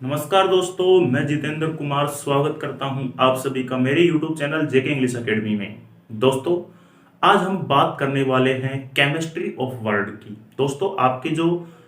नमस्कार दोस्तों, मैं जितेंद्र कुमार स्वागत करता हूं आप सभी का मेरे YouTube चैनल जेके इंग्लिश एकेडमी में। दोस्तों, आज हम बात करने वाले हैं केमिस्ट्री ऑफ वर्ड की। दोस्तों, आपके जो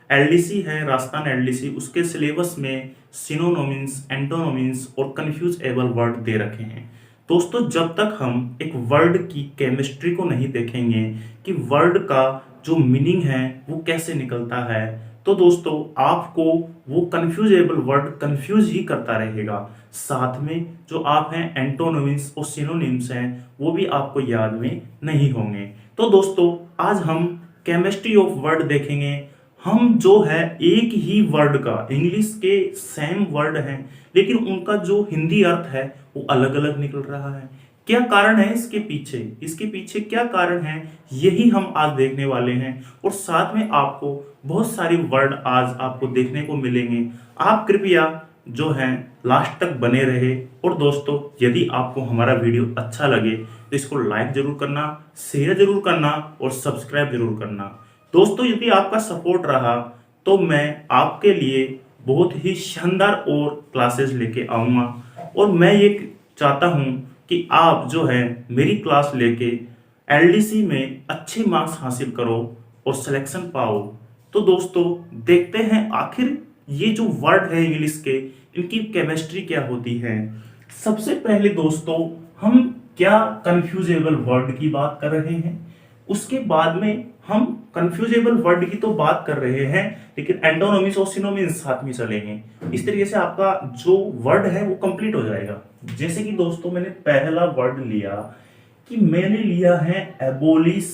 एलडीसी है, राजस्थान एलडीसी, उसके सिलेबस में सिनोनिम्स, एंटोनिम्स और कन्फ्यूजेबल वर्ड दे रखे हैं। दोस्तों, जब तक हम एक वर्ड की केमिस्ट्री को नहीं देखेंगे कि वर्ड का जो मीनिंग है वो कैसे निकलता है, तो दोस्तों आपको वो कन्फ्यूजेबल वर्ड कन्फ्यूज ही करता रहेगा। साथ में जो आप हैं एंटोनिम्स और सिनोनिम्स हैं वो भी आपको याद में नहीं होंगे। तो दोस्तों आज हम केमिस्ट्री ऑफ वर्ड देखेंगे। हम जो है एक ही वर्ड का, इंग्लिश के सेम वर्ड हैं लेकिन उनका जो हिंदी अर्थ है वो अलग अलग निकल रहा है। क्या कारण है इसके पीछे क्या कारण है, यही हम आज देखने वाले हैं। और साथ में आपको बहुत सारे वर्ड आज आपको देखने को मिलेंगे। आप कृपया जो है लास्ट तक बने रहे। और दोस्तों, यदि आपको हमारा वीडियो अच्छा लगे तो इसको लाइक जरूर करना, शेयर जरूर करना और सब्सक्राइब जरूर करना। दोस्तों, यदि आपका सपोर्ट रहा तो मैं आपके लिए बहुत ही शानदार और क्लासेस लेके आऊंगा। और मैं ये चाहता हूं कि आप जो है मेरी क्लास लेके एलडीसी में अच्छे मार्क्स हासिल करो और सिलेक्शन पाओ। तो दोस्तों देखते हैं आखिर ये जो वर्ड है इंग्लिश के, इनकी केमिस्ट्री क्या होती है। सबसे पहले दोस्तों हम क्या कंफ्यूजेबल वर्ड की बात कर रहे हैं, उसके बाद में हम कंफ्यूजेबल वर्ड की तो बात कर रहे हैं लेकिन एंटोनिम्स और सिनोनिम्स साथ में चलेंगे। इस तरीके से आपका जो वर्ड है वो कंप्लीट हो जाएगा। जैसे कि दोस्तों मैंने पहला वर्ड लिया कि मैंने लिया है एबोलिश।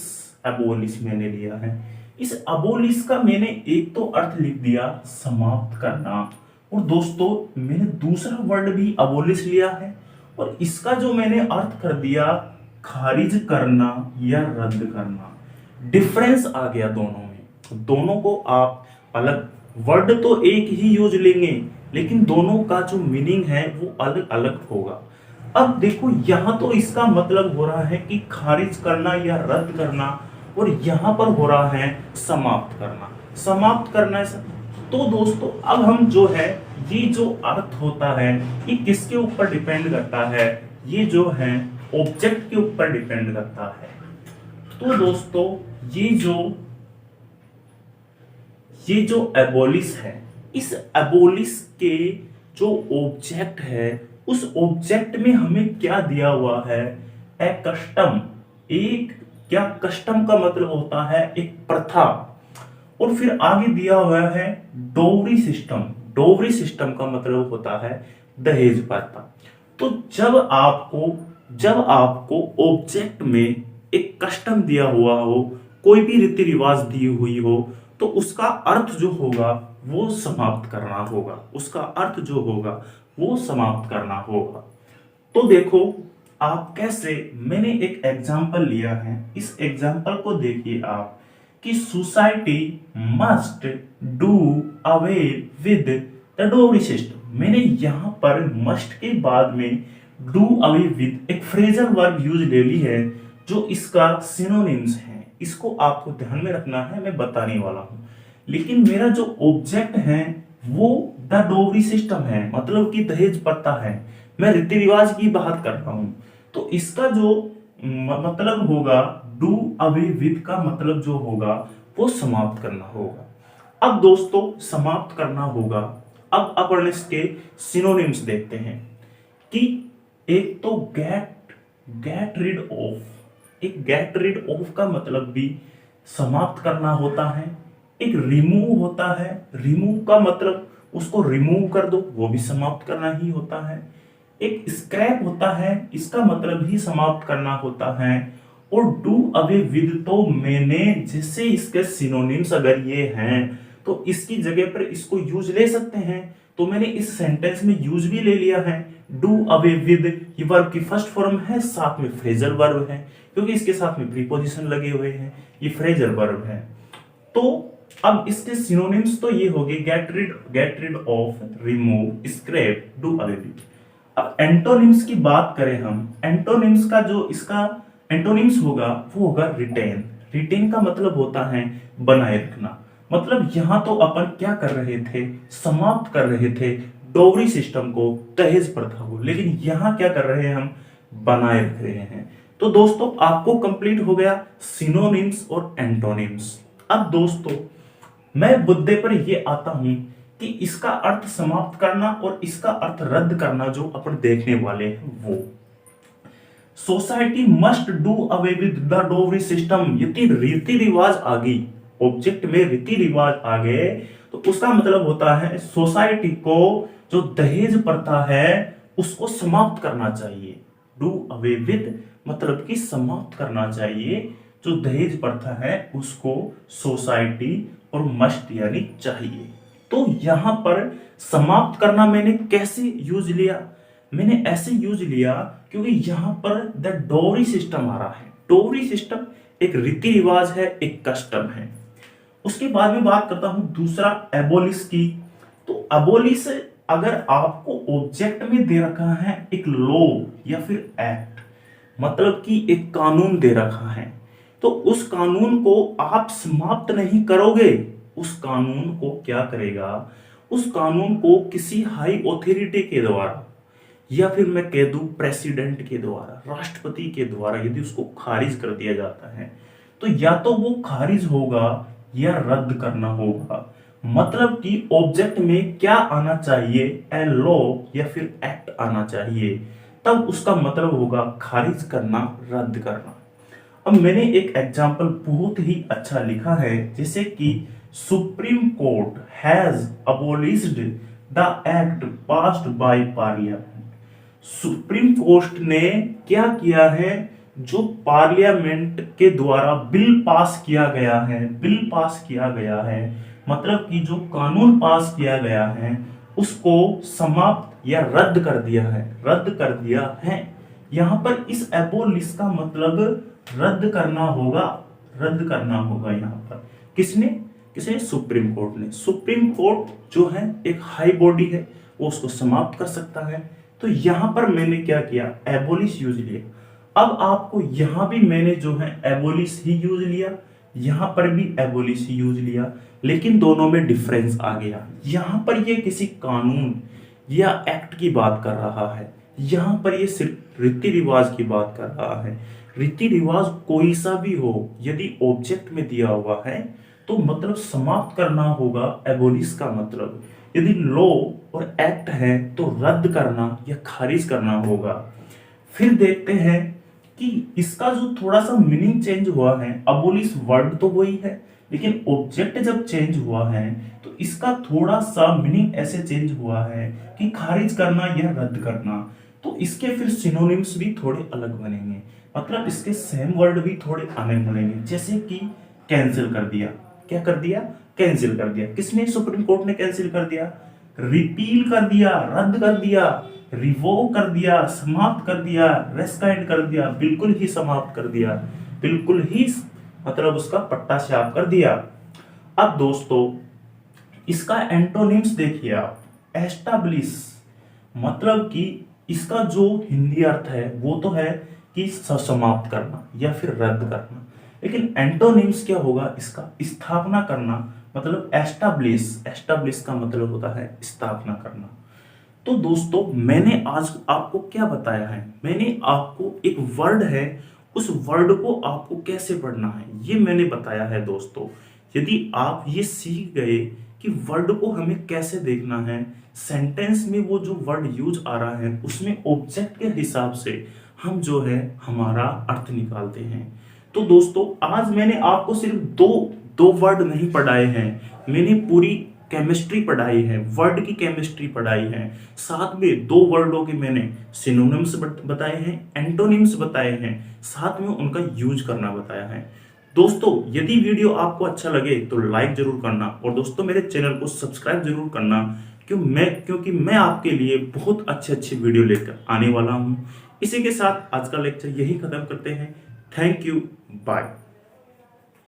एबोलिश मैंने लिया है। इस अबोलिश का मैंने एक तो अर्थ लिख दिया समाप्त करना, और दोस्तों मैंने दूसरा वर्ड भी अबोलिश लिया है और इसका जो मैंने अर्थ कर दिया खारिज करना या रद्द करना। डिफरेंस आ गया दोनों में। दोनों को आप अलग, वर्ड तो एक ही यूज लेंगे लेकिन दोनों का जो मीनिंग है वो अलग अलग होगा। अब देखो यहां तो इसका मतलब हो रहा है कि खारिज करना या रद्द करना, और यहां पर हो रहा है समाप्त करना। समाप्त करना तो दोस्तों अब हम जो है ये जो अर्थ होता है ये किसके ऊपर डिपेंड करता है, ये जो है ऑब्जेक्ट के ऊपर डिपेंड करता है। तो दोस्तों ये जो एबोलिश है, इस एबोलिश के जो ऑब्जेक्ट है उस ऑब्जेक्ट में हमें क्या दिया हुआ है, ए कस्टम। एक क्या कस्टम का मतलब होता है एक प्रथा, और फिर आगे दिया हुआ है डोवरी सिस्टम। डोवरी सिस्टम का मतलब होता है दहेज प्रथा। तो जब आपको ऑब्जेक्ट में एक कस्टम दिया हुआ हो, कोई भी रीति रिवाज दी हुई हो, तो उसका अर्थ जो होगा वो समाप्त करना होगा। उसका अर्थ जो होगा वो समाप्त करना होगा। तो देखो आप कैसे, मैंने एक एग्जांपल लिया है। इस एग्जांपल को देखिए आप कि society must do away with the dowry system. मैंने यहां पर मस्ट के बाद में डू अवे विद एक फ्रेजल वर्ब यूज ले ली है जो इसका सिनोनिम्स है। इसको आपको ध्यान में रखना है, मैं बताने वाला हूं। लेकिन मेरा जो ऑब्जेक्ट है वो द डोवरी सिस्टम है, मतलब कि दहेज प्रथा है। मैं रीति रिवाज की बात कर रहा हूं। तो इसका जो मतलब होगा डू अवे विद का मतलब जो होगा वो समाप्त करना होगा। अब दोस्तों समाप्त करना होगा। अब अपन इसके सिनोनिम्स देखते हैं कि एक तो गेट रिड ऑफ। एक गेट रिड ऑफ का मतलब भी समाप्त करना होता है। एक रिमूव होता है, रिमूव का मतलब उसको रिमूव कर दो, वो भी समाप्त करना ही होता है। एक स्क्रैप होता है, इसका मतलब ही समाप्त करना होता है। और डू अवे विद तो मैंने, जैसे इसके सिनोनिम्स अगर ये हैं तो इसकी जगह पर इसको यूज ले सकते हैं। तो मैंने इस सेंटेंस में यूज भी ले लिया है डू अवे विद। ये वर्ब की फर्स्ट फॉर्म है, साथ में फ्रेजल वर्ब है क्योंकि इसके साथ में प्रीपोजिशन लगे हुए हैं, ये फ्रेजल वर्ब है। तो अब इसके सिनोनिम्स तो ये हो गए get rid of, remove, scrap, do away with. अब एंटोनिम्स की बात करें हम, एंटोनिम्स का जो इसका एंटोनिम्स होगा वो होगा रिटेन। रिटेन का मतलब होता है बनाए रखना। मतलब यहां तो अपन क्या कर रहे थे, समाप्त कर रहे थे। डोवरी सिस्टम को, दहेज प्रथा को, लेकिन यहां क्या कर रहे हैं हम, बनाए रख रहे हैं। तो दोस्तों आपको कंप्लीट हो गया सिनोनिम्स और एंटोनिम्स। अब दोस्तों मैं मुद्दे पर ये आता हूं कि इसका अर्थ समाप्त करना और इसका अर्थ रद्द करना जो अपन देखने वाले हैं वो। Society must do away with the dowry system. यदि रीति रिवाज आ गई, ऑब्जेक्ट में रीति रिवाज आ गए, तो उसका मतलब होता है सोसाइटी को जो दहेज प्रथा है उसको समाप्त करना चाहिए। डू अवे विद मतलब कि समाप्त करना चाहिए, जो दहेज प्रथा है उसको सोसाइटी, और मस्ट यानी चाहिए। तो यहां पर समाप्त करना मैंने कैसे यूज लिया, मैंने ऐसे यूज लिया क्योंकि यहां पर द डोवरी सिस्टम आ रहा है। डोवरी सिस्टम एक रीति रिवाज है, एक कस्टम है। उसके बाद में बात करता हूं दूसरा एबोलिश की। तो एबोलिश अगर आपको ऑब्जेक्ट में दे रखा है एक लॉ या फिर एक्ट, मतलब कि एक कानून दे रखा है, तो उस कानून को आप समाप्त नहीं करोगे। उस कानून को क्या करेगा, उस कानून को किसी हाई ऑथोरिटी के द्वारा या फिर मैं कह दूं प्रेसिडेंट के द्वारा, राष्ट्रपति के द्वारा यदि उसको खारिज कर दिया जाता है, तो या तो वो खारिज होगा या रद्द करना होगा। मतलब कि ऑब्जेक्ट में क्या आना चाहिए, ए लॉ या फिर एक्ट आना चाहिए, तब उसका मतलब होगा खारिज करना, रद्द करना। अब मैंने एक एग्जाम्पल बहुत ही अच्छा लिखा है, जैसे कि supreme court has abolished the act passed by parliament. Supreme court ने क्या किया है, जो पार्लियामेंट के द्वारा बिल पास किया गया है, बिल पास किया गया है, मतलब कि जो कानून पास किया गया है उसको समाप्त या रद्द कर दिया है, रद्द कर दिया है। यहां पर इस एबोलिश का मतलब रद्द करना होगा, रद्द करना होगा। यहां पर किसने सुप्रीम कोर्ट ने। सुप्रीम कोर्ट जो है एक हाई बॉडी है, वो उसको समाप्त कर सकता है। तो यहां पर मैंने क्या किया, एबोलिश यूज लिया। अब आपको यहां भी मैंने जो है एबोलिश ही यूज लिया, यहां पर भी एबोलिश ही यूज लिया, लेकिन दोनों में डिफरेंस आ गया। यहां पर ये किसी कानून या एक्ट की बात कर रहा है, यहां पर ये सिर्फ रीति रिवाज की बात कर रहा है। रीति रिवाज कोई सा भी हो, यदि ऑब्जेक्ट में दिया हुआ है तो मतलब समाप्त करना होगा, एबोलिश का मतलब। यदि लॉ और एक्ट है तो रद्द करना या खारिज करना होगा। फिर देखते हैं कि इसका जो थोड़ा सा मीनिंग चेंज हुआ है, अबोलिश वर्ड तो वही है, लेकिन ऑब्जेक्ट जब चेंज हुआ है तो इसका थोड़ा सा मीनिंग ऐसे चेंज हुआ है कि खारिज करना या रद्द करना। तो इसके फिर सिनोनिम्स भी थोड़े अलग बनेंगे, मतलब इसके सेम वर्ड भी थोड़े अलग बनेंगे। जैसे कि कैंसिल कर दिया, क्या कर दिया, कैंसिल कर दिया। किसने, सुप्रीम कोर्ट ने कैंसिल कर दिया। रिपील कर दिया, रद्द कर दिया, रिवोक कर दिया, समाप्त कर दिया, रेस्काइंड कर दिया, बिल्कुल ही समाप्त कर दिया, बिल्कुल ही मतलब उसका पट्टा साफ कर दिया। अब दोस्तों इसका एंटोनिम्स देखिए आप। एस्टैब्लिश मतलब कि इसका जो हिंदी अर्थ है वो तो है कि समाप्त करना या फिर रद्द करना, लेकिन एंटोनिम्स क्या होगा इसका, स्थापना करना, मतलब एस्टैब्लिश। एस्टैब्लिश का मतलब होता है स्थापना करना। तो दोस्तों मैंने आज आपको क्या बताया है, मैंने आपको एक वर्ड है, उस वर्ड को आपको कैसे पढ़ना है ये मैंने बताया है दोस्तों। यदि आप ये सीख गए कि वर्ड को हमें कैसे देखना है, सेंटेंस में वो जो वर्ड यूज आ रहा है उसमें ऑब्जेक्ट के हिसाब से हम जो है हमारा अर्थ निकालते हैं। तो दोस्तों आज मैंने आपको सिर्फ दो वर्ड नहीं पढ़ाए हैं, मैंने पूरी केमिस्ट्री पढ़ाई है, वर्ड की केमिस्ट्री पढ़ाई है। साथ में 2 वर्डों के मैंने सिनोनिम्स बताए हैं, एंटोनिम्स बताए हैं, साथ में उनका यूज करना बताया है। दोस्तों यदि वीडियो आपको अच्छा लगे तो लाइक जरूर करना, और दोस्तों मेरे चैनल को सब्सक्राइब जरूर करना, क्योंकि मैं आपके लिए बहुत अच्छे वीडियो लेकर आने वाला हूं। इसी के साथ आज का लेक्चर यही खत्म करते हैं। Thank you, bye.